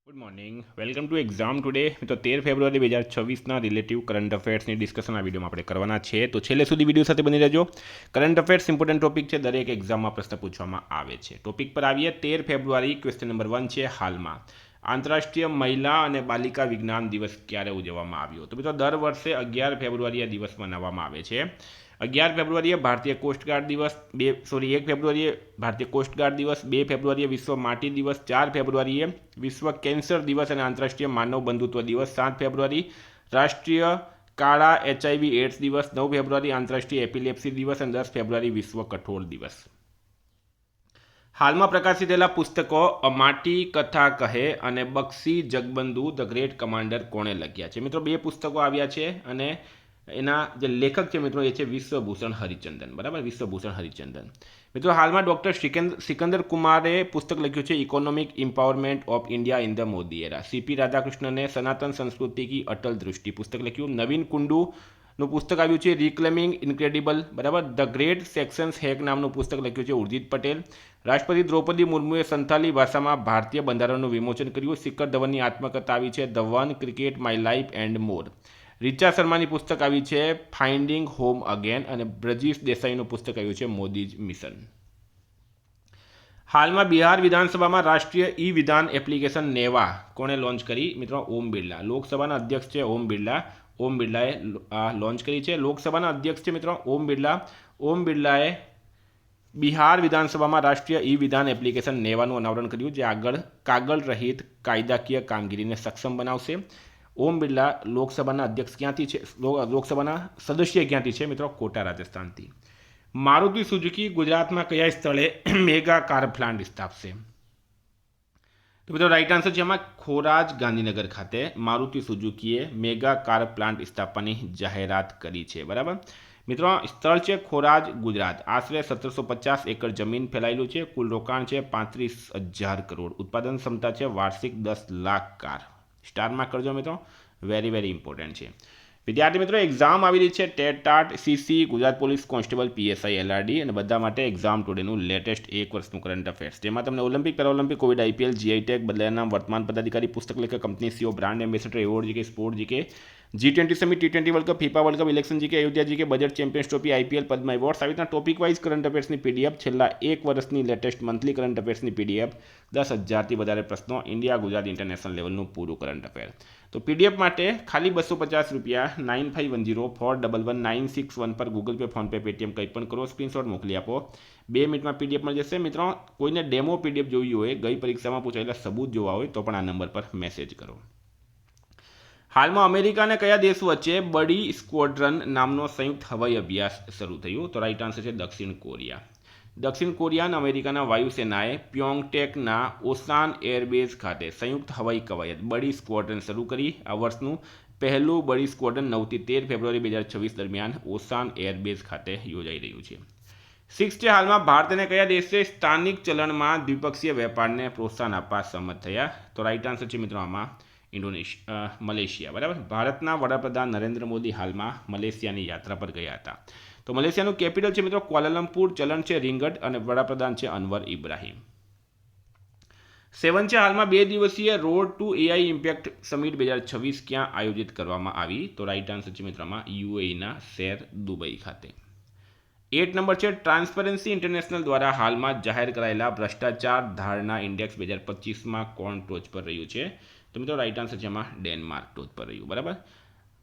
Good morning welcome to exam today મિત્રો 13 ફેબ્રુઆરી 2026ના relative current અફેર્સની discussion આ વિડીયોમાં આપણે કરવાના છે તો છેલ્લે સુધી વિડીયો સાથે બની રહેજો. કરંટ અફેર્સ ઇમ્પોર્ટન્ટ ટોપિક છે, દરેક એક્ઝામમાં પ્રશ્ન પૂછવામાં આવે છે. ટોપિક પર આવીએ. 13 ફેબ્રુઆરી ક્વેશ્ચન નંબર 1 છે. હાલમાં આંતરરાષ્ટ્રીય મહિલા અને બાલિકા વિજ્ઞાન દિવસ ક્યારે ઉજવવામાં આવ્યો? તો મિત્રો દર વર્ષે 11 ફેબ્રુઆરી આ દિવસ મનાવવામાં આવે છે. 11 ફેબ્રુઆરીએ ભારતીય કોસ્ટગાર્ડ દિવસ, 1 ફેબ્રુઆરીએ ભારતીય કોસ્ટગાર્ડ દિવસ, 2 ફેબ્રુઆરીએ વિશ્વ માટી દિવસ, 4 ફેબ્રુઆરીએ વિશ્વ કેન્સર દિવસ અને આંતરરાષ્ટ્રીય માનવ બંધુત્વ દિવસ, 7 ફેબ્રુઆરી રાષ્ટ્રીય કાળા HIV એડ્સ દિવસ, 9 ફેબ્રુઆરી આંતરરાષ્ટ્રીય એપિલેપ્સી દિવસ અને 10 ફેબ્રુઆરી વિશ્વ કઠોળ દિવસ. હાલમાં પ્રકાશિત થયેલા પુસ્તકો માટી કથા કહે અને બક્ષી જગબંધુ ધ ગ્રેટ કમાન્ડર કોણે લખ્યા છે? મિત્રો 2 પુસ્તકો આવ્યા છે અને એના જે લેખક છે મિત્રો એ છે વિશ્વભૂષણ હરિચંદન. બરાબર, વિશ્વભૂષણ હરિચંદન. મિત્રો હાલમાં ડૉક્ટર સિકંદર કુમારે પુસ્તક લખ્યું છે economic empowerment of India in the Modi era. CP રાધાકૃષ્ણને સનાતન સંસ્કૃતિ કી અટલ દૃષ્ટિ પુસ્તક લખ્યું. નવીન કુંડુનું પુસ્તક આવ્યું છે રિક્લેમિંગ ઇન્ક્રેડિબલ. બરાબર, ધ ગ્રેટ સેક્શન્સ હેક નામનું પુસ્તક લખ્યું છે ઉર્જિત પટેલ. રાષ્ટ્રપતિ દ્રૌપદી મુર્મુએ સંથાલી ભાષામાં ભારતીય બંધારણનું વિમોચન કર્યું. શિખર ધવનની આત્મકથા આવી છે the one cricket my life and મોર. રિચા શર્માની પુસ્તક આવી છે ફાઇન્ડિંગ હોમ અગેન અને બ્રજીશ દેસાઈનું પુસ્તક આવ્યું છે મોદી મિશન. હાલમાં બિહાર વિધાનસભામાં રાષ્ટ્રીય ઈ વિધાન એપ્લિકેશન નેવા કોણે લોન્ચ કરી? મિત્રો ઓમ બિરલા. લોકસભાના અધ્યક્ષ છે ઓમ બિરલા. ઓમ બિરલાએ લોન્ચ કરી છે. લોકસભાના અધ્યક્ષ છે મિત્રો ઓમ બિરલા. ઓમ બિરલાએ બિહાર વિધાનસભામાં રાષ્ટ્રીય ઈ વિધાન એપ્લિકેશન નેવાનું અનાવરણ કર્યું, જે આગળ કાગળ રહિત કાયદાકીય કામગીરીને સક્ષમ બનાવશે. ઓમ બિરલા લોકસભાના અધ્યક્ષ ક્યાંથી છે? લોકસભાના સદસ્ય ક્યાંથી છે મિત્રો? કોટા, રાજસ્થાનથી. મારુતિ સુઝુકી ગુજરાતમાં કયા સ્થળે મેગા કાર પ્લાન્ટ સ્થાપશે? તો મિત્રો રાઈટ આન્સર છે એમાં ખોરાજ, ગાંધીનગર ખાતે મારુતિ સુઝુકીએ મેગા કાર પ્લાન્ટ સ્થાપવાની જાહેરાત કરી છે. બરાબર મિત્રો, સ્થળ છે ખોરાજ, ગુજરાત. આશરે 1750 એકર જમીન ફેલાયેલું છે. કુલ રોકાણ છે 35,000 કરોડ. ઉત્પાદન ક્ષમતા છે વાર્ષિક 10 લાખ કાર. સ્ટારમાં કરજો મિત્રો, વેરી ઇમ્પોર્ટન્ટ છે. વિદ્યાર્થી મિત્રો એક્ઝામ આવી રહી છે TET TAT, CC, Gujarat police constable, PSI, LRD અને બધા માટે એક્ઝામ ટુડેનું લેટેસ્ટ 1 વર્ષનું કરંટ અફેર્સ, જેમાં તમને Olympic, Paralympic, Covid, IPL, GI tag, બદલાયા નામ, વર્તમાન પદાધિકારી, પુસ્તક લેખક, company CEO, brand ambassador, award GK, sport GK, G20 summit, T20 world cup, FIFA world cup, election GK, Ayodhya GK, budget, champions trophy, IPL, પદ્મ awards આવી રીતના topic wise current અફેર્સની PDF, છેલ્લા 1 વર્ષની latest monthly current અફેર્સની PDF, 10,000થી વધારે પ્રશ્નો, India, Gujarat, international લેવલનું પૂરું current affair. તો PDF માટે ખાલી 250 રૂપિયા 9510411961 પર ગૂગલ પે, ફોનપે, પેટીએમ કંઈ પણ કરો, સ્ક્રીનશોટ મોકલી આપો. 2 મિનિટમાં PDF મળી જશે. મિત્રો કોઈને ડેમો PDF જોવી હોય, ગઈ પરીક્ષામાં પૂછાયેલા સબૂત જોવા હોય તો પણ આ નંબર પર મેસેજ કરો. હાલમાં અમેરિકા અને કયા દેશ વચ્ચે બડી સ્ક્વોડ્રન નામનો સંયુક્ત હવાઈ અભ્યાસ શરૂ થયો? તો રાઈટ આન્સર છે દક્ષિણ કોરિયા. દક્ષિણ કોરિયા અને અમેરિકાના વાયુસેનાએ પ્યોંગટેકના ઓસાન એરબેઝ ખાતે સંયુક્ત હવાઈ કવાયત બડી સ્ક્વોડ્રન શરૂ કરી. આ વર્ષનું પહેલું બડી સ્ક્વોડ્રન 9થી 13 ફેબ્રુઆરી 2026 દરમિયાન ઓસાન એરબેઝ ખાતે યોજાઈ રહ્યું છે. 6 છે. હાલમાં ભારત અને કયા દેશે સ્થાનિક ચલણમાં દ્વિપક્ષીય વેપારને પ્રોત્સાહન આપવા સંમત થયા? તો રાઈટ આન્સર છે મિત્રો આમાં મલેશિયા. બરાબર, ભારતના વડાપ્રધાન નરેન્દ્ર મોદી હાલમાં મલેશિયાની યાત્રા પર ગયા હતા. તો મલેશિયાનું કેપિટલ છે મિત્રો ક્વાલાલંપુર, ચલણ છે રિંગટ અને વડાપ્રધાન છે અનવર ઇબ્રાહિમ. 7 છે. હાલમાં 2 દિવસીય road to AI impact summit 2026 ક્યાં આયોજિત કરવામાં આવી? તો રાઈટ આન્સર છે મિત્રોમાં UAEના શહેર દુબઈ ખાતે. 8 નંબર છે. ટ્રાન્સપરન્સી ઇન્ટરનેશનલ દ્વારા હાલમાં જાહેર કરાયેલા ભ્રષ્ટાચાર ધારણા ઇન્ડેક્સ 2025માં કોણ ટોચ પર રહ્યું છે? તો મિત્રો રાઈટ આન્સર છે એમાં ડેનમાર્ક ટોચ પર રહ્યું. બરાબર,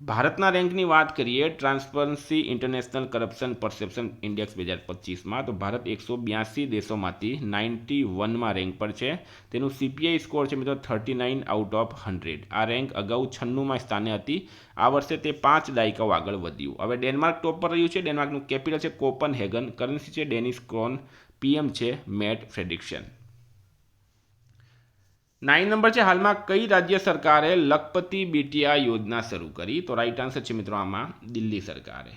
ભારતના રેન્કની વાત કરીએ transparency international corruption perception index 2025માં, તો ભારત 182 દેશોમાંથી 91માં રેન્ક પર છે. તેનું CPI સ્કોર છે મિત્રો 39 આઉટ ઓફ 100. આ રેન્ક અગાઉ 96માં સ્થાને હતી. આ વર્ષે તે 5 દાયકાઓ આગળ વધ્યું. હવે ડેનમાર્ક ટોપ પર રહ્યું છે. ડેનમાર્કનું કેપિટલ છે કોપનહેગન, કરન્સી છે ડેનિશ ક્રોન, PM છે મેટ ફ્રેડિક્શન. 9 નંબર છે. હાલમાં કઈ રાજ્ય સરકારે લખપતિ બિટિયા યોજના શરૂ કરી? તો રાઈટ આન્સર છે મિત્રો આમાં દિલ્હી સરકારે.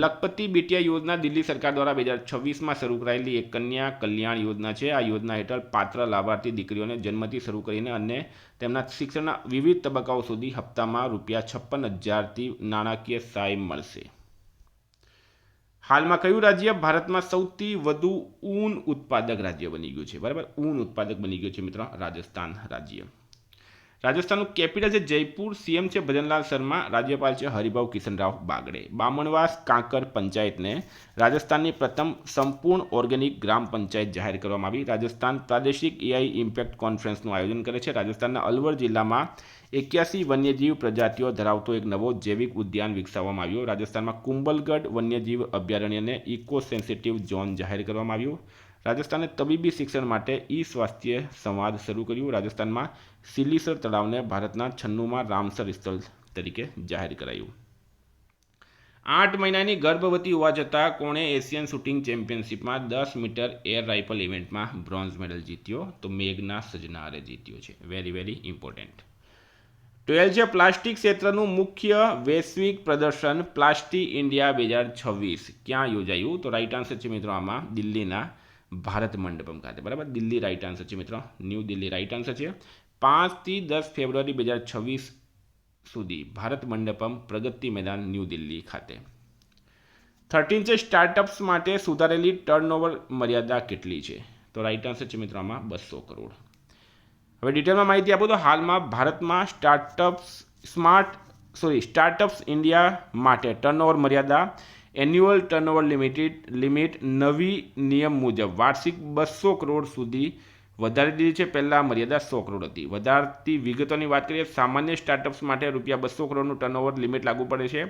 લખપતિ બિટિયા યોજના દિલ્હી સરકાર દ્વારા 2026માં શરૂ કરાયેલી એક કન્યા કલ્યાણ યોજના છે. આ યોજના હેઠળ પાત્ર લાભાર્થી દીકરીઓને જન્મથી શરૂ કરીને અને તેમના શિક્ષણના વિવિધ તબક્કાઓ સુધી હપ્તામાં ₹56,000થી નાણાકીય સહાય મળશે. હાલમાં કયું રાજ્ય ભારતમાં સૌથી વધુ ઊન ઉત્પાદક રાજ્ય બની ગયું છે? બરાબર, ઊન ઉત્પાદક બની ગયું છે મિત્રો રાજસ્થાન રાજ્ય. રાજસ્થાનનું કેપિટલ છે જયપુર, સીએમ છે ભજનલાલ શર્મા, રાજ્યપાલ છે હરિભાઉ કિશનરાવ બાગડે. બામણવાસ કાંકર પંચાયતને રાજસ્થાનની પ્રથમ સંપૂર્ણ ઓર્ગેનિક ગ્રામ પંચાયત જાહેર કરવામાં આવી. રાજસ્થાન પ્રાદેશિક એઆઈ ઇમ્પેક્ટ કોન્ફરન્સનું આયોજન કરે છે. રાજસ્થાનના અલવર જિલ્લામાં 81 વન્યજીવ પ્રજાતિઓ ધરાવતો એક નવો જૈવિક ઉદ્યાન વિકસાવવામાં આવ્યો. રાજસ્થાનમાં કુંભલગઢ વન્યજીવ અભયારણ્યને ઇકો સેન્સિટિવ ઝોન જાહેર કરવામાં આવ્યું. રાજસ્થાને તબીબી શિક્ષણ માટે ઈ સ્વાસ્થ્ય સંવાદ શરૂ કર્યું. રાજસ્થાનમાં સિલીસર તળાવને ભારતના 96માં રામસર સ્થળ તરીકે જાહેર કરાયું. 8 મહિનાની ગર્ભવતી હોવા છતાં કોણે એશિયન શૂટિંગ ચેમ્પિયનશિપમાં 10 મીટર એર રાઇફલ ઇવેન્ટમાં બ્રોન્ઝ મેડલ જીત્યો? તો મેઘના સજનારે જીત્યો છે. Very important. 12 છે પ્લાસ્ટિક ક્ષેત્રનું મુખ્ય વૈશ્વિક પ્રદર્શન પ્લાસ્ટિક ઇન્ડિયા 2026 ક્યાં યોજાયું? તો રાઈટ આન્સર છે મિત્રો આમાં દિલ્હીના ભારત મંડપમ ખાતે. બરાબર, દિલ્હી રાઈટ આન્સર છે મિત્રો. ન્યૂ દિલ્હી રાઈટ આન્સર છે. 5 થી 10 ફેબ્રુઆરી 2026 સુધી ભારત મંડપમ પ્રગતિ મેદાન ન્યૂ દિલ્હી ખાતે. 13 છે સ્ટાર્ટઅપ્સ માટે સુધારેલી ટર્નઓવર મર્યાદા કેટલી છે? તો રાઈટ આન્સર છે મિત્રો આમાં 200 કરોડ. હવે ડિટેલમાં માહિતી આપો તો હાલમાં ભારતમાં સ્ટાર્ટઅપ્સ ઇન્ડિયા માટે ટર્નઓવર મર્યાદા એન્યુઅલ ટર્નઓવર લિમિટ નવી નિયમ મુજબ વાર્ષિક 200 કરોડ સુધી વધારી દીધી છે. પહેલાં મર્યાદા 100 કરોડ હતી. વધારતી વિગતોની વાત કરીએ, સામાન્ય સ્ટાર્ટઅપ્સ માટે રૂપિયા 200 કરોડનું ટર્નઓવર લિમિટ લાગુ પડે છે.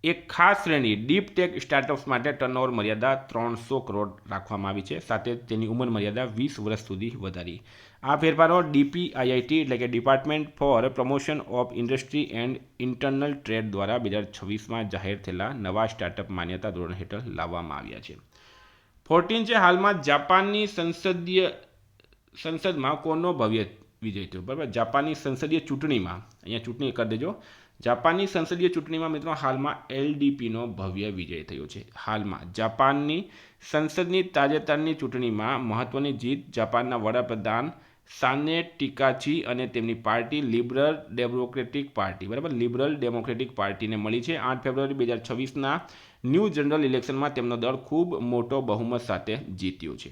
એક ખાસ શ્રેણી ડીપ ટેક સ્ટાર્ટઅપ્સ માટે ટર્નઓવર મર્યાદા 300 કરોડ રાખવામાં આવી છે. સાથે તેની ઉંમર મર્યાદા 20 વર્ષ સુધી વધારી. આ ફેરફારો DPIIT એટલે કે department four promotion of industry and internal trade દ્વારા 2026માં જાહેર થયેલા નવા સ્ટાર્ટઅપ માન્યતા ધોરણ હેઠળ લાવવામાં આવ્યા છે. 14 છે હાલમાં જાપાનની સંસદમાં કોનો ભવ્ય વિજય થયો? બરાબર, જાપાનની સંસદીય ચૂંટણીમાં, અહીંયા ચૂંટણી કરી દેજો. જાપાનની સંસદીય ચૂંટણીમાં મિત્રો હાલમાં LDPનો ભવ્ય વિજય થયો છે. હાલમાં જાપાનની સંસદની તાજેતરની ચૂંટણીમાં મહત્વની જીત જાપાનના વડાપ્રધાન સાને ટીકાચી અને તેમની પાર્ટી લિબરલ ડેમોક્રેટિક પાર્ટી, બરાબર, લિબરલ ડેમોક્રેટિક પાર્ટીને મળી છે. 8 ફેબ્રુઆરી 2026ના ન્યૂ જનરલ ઇલેક્શનમાં તેમનો દળ ખૂબ મોટો બહુમત સાથે જીત્યો છે.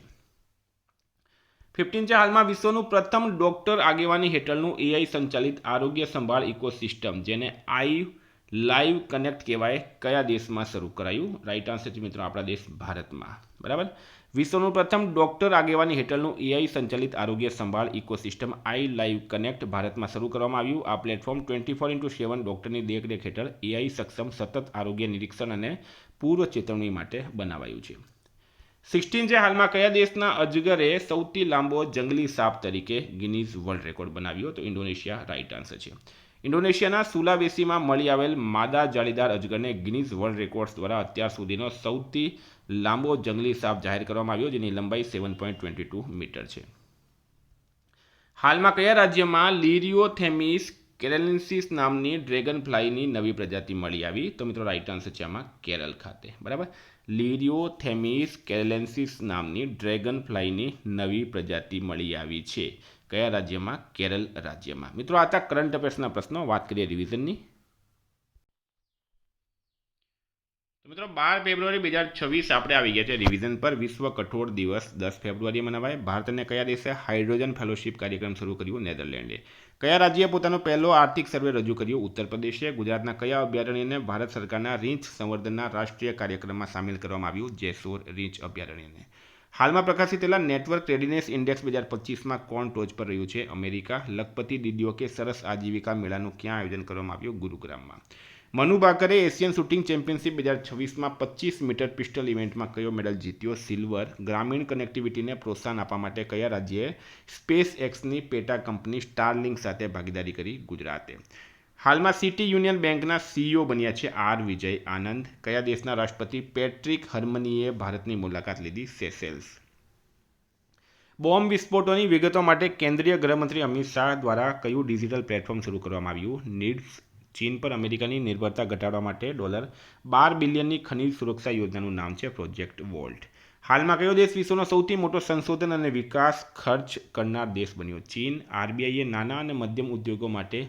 15 છે હાલમાં વિશ્વનું પ્રથમ ડોક્ટર આગેવાની હેઠળનું AI સંચાલિત આરોગ્ય સંભાળ ઇકોસિસ્ટમ જેને લાઈવ કનેક્ટ કહેવાય કયા દેશમાં શરૂ કરાયું? રાઈટ આન્સર છે મિત્રો આપણા દેશ ભારતમાં. બરાબર, વિશ્વનું પ્રથમ ડોક્ટર આગેવાની હેઠળનું AI સંચાલિત આરોગ્ય સંભાળ ઇકોસિસ્ટમ લાઈવ કનેક્ટ ભારતમાં શરૂ કરવામાં આવ્યું. આ પ્લેટફોર્મ 24/7 ડોક્ટરની દેખરેખ હેઠળ AI સક્ષમ સતત આરોગ્ય નિરીક્ષણ અને પૂર્વ ચેતવણી માટે બનાવાયું છે. 16 છે હાલમાં કયા દેશના અજગરે સૌથી લાંબો જંગલી સાપ તરીકે ગિનીઝ વર્લ્ડ રેકોર્ડ બનાવ્યો? તો ઇન્ડોનેશિયા રાઈટ આન્સર છે. ઇન્ડોનેશિયાના સુલાવેસીમાં મળી આવેલ માદા જાળીદાર અજગરને ગિનીઝ વર્લ્ડ રેકોર્ડ્સ દ્વારા અત્યાર સુધીનો સૌથી લાંબો જંગલી સાપ જાહેર કરવામાં આવ્યો, જેની લંબાઈ 7.22 મીટર છે. હાલમાં કયા રાજ્યમાં લિરિયોથેમિસ કેરેલેન્સિસ નામની ડ્રેગન ફ્લાયની નવી પ્રજાતિ મળી આવી? તો મિત્રો રાઈટ આન્સર છે આમાં કેરળ ખાતે. બરાબર, લિરિયોથેમિસ કેરેલેન્સિસ નામની ડ્રેગન ફ્લાયની નવી પ્રજાતિ મળી આવી છે. કયા રાજ્યમાં? કેરળ રાજ્યમાં. મિત્રો આ હતા કરંટ અફેર્સના પ્રશ્નો. વાત કરીએ રિવિઝનની. મિત્રો 12 ફેબ્રુઆરી 2026 આપણે આવી ગયા છે રિવિઝન પર. વિશ્વ કઠોળ દિવસ 10 ફેબ્રુઆરીએ મનાવાય. ભારતને કયા દેશે હાઇડ્રોજન ફેલોશિપ કાર્યક્રમ શરૂ કર્યો? નેધરલેન્ડે. કયા રાજ્યે પોતાનો પહેલો આર્થિક સર્વે રજૂ કર્યો? ઉત્તર પ્રદેશે. ગુજરાતના કયા અભયારણ્યને ભારત સરકારના રીંછ સંવર્ધનના રાષ્ટ્રીય કાર્યક્રમમાં સામેલ કરવામાં આવ્યું? જેસોર રીંછ અભયારણ્યને. હાલમાં પ્રકાશિત થયેલા નેટવર્ક રેડીનેસ ઇન્ડેક્સ 2025માં કોણ ટોચ પર રહ્યું છે? અમેરિકા. લખપતિ દીદીઓ કે સરસ આજીવિકા મેળાનું ક્યાં આયોજન કરવામાં આવ્યું? ગુરુગ્રામમાં. મનુ ભાકરે એશિયન શૂટિંગ ચેમ્પિયનશિપ 2026માં 25 મીટર પિસ્ટલ ઇવેન્ટમાં કયો મેડલ જીત્યો? સિલ્વર. ગ્રામીણ કનેક્ટિવિટીને પ્રોત્સાહન આપવા માટે કયા રાજ્યએ સ્પેસ એક્સની પેટા કંપની સ્ટારલિંક સાથે ભાગીદારી કરી? ગુજરાતે. હાલમાં સિટી યુનિયન બેંકના CEO બન્યા છે R વિજય આનંદ. કયા દેશના રાષ્ટ્રપતિ પેટ્રિક હર્મનીએ ભારતની મુલાકાત લીધી? સેશેલ્સ. બોમ્બ વિસ્ફોટોની વિગતો માટે કેન્દ્રીય ગૃહમંત્રી અમિત શાહ દ્વારા કયું ડિજિટલ પ્લેટફોર્મ શરૂ કરવામાં આવ્યું? નીડ્સ. ચીન પર અમેરિકાની નિર્ભરતા ઘટાડવા માટે $12 બિલિયનની ખનિજ સુરક્ષા યોજનાનું નામ છે પ્રોજેક્ટ વોલ્ટ. હાલમાં કયો દેશ વિશ્વનો સૌથી મોટો સંશોધન અને વિકાસ ખર્ચ કરનાર દેશ બન્યો? ચીન. RBIએ નાના અને મધ્યમ ઉદ્યોગો માટે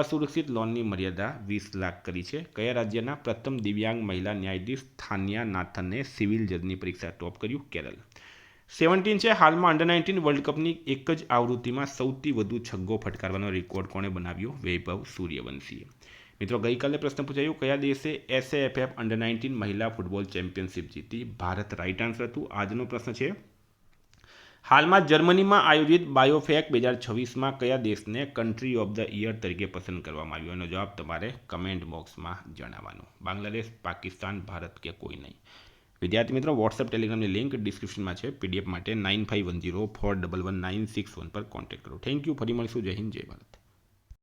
અસુરક્ષિત લોનની મર્યાદા 20 લાખ કરી છે. કયા રાજ્યના પ્રથમ દિવ્યાંગ મહિલા ન્યાયાધીશ થાન્યા નાથને સિવિલ જજની પરીક્ષા ટોપ કર્યું? કેરળ. 17 છે. હાલમાં અંડર-19 વર્લ્ડ કપની એક જ આવૃત્તિમાં સૌથી વધુ છગ્ગો ફટકારવાનો રેકોર્ડ કોણે બનાવ્યો? વૈભવ સૂર્યવંશીએ. મિત્રો ગઈકાલે પ્રશ્ન પૂછાયો કયા દેશે SAFF અંડર-19 મહિલા ફૂટબોલ ચેમ્પિયનશિપ જીતી? ભારત રાઇટ આન્સર હતું. આજનો પ્રશ્ન છે હાલમાં જર્મનીમાં આયોજિત બાયોફેક 2026માં કયા દેશને કન્ટ્રી ઓફ ધ યર તરીકે પસંદ કરવામાં આવ્યો? એનો જવાબ તમારે કમેન્ટ બોક્સમાં જણાવવાનો. બાંગ્લાદેશ, પાકિસ્તાન, ભારત કે કોઈ નહીં. વિદ્યાર્થી મિત્રો વોટ્સએપ ટેલિગ્રામની લિંક ડિસ્ક્રિપ્શનમાં છે. PDF માટે 9510411961 પર કોન્ટેક્ટ કરો. Thank you. ફરી મળીશું. જય હિન્દ, જય ભારત.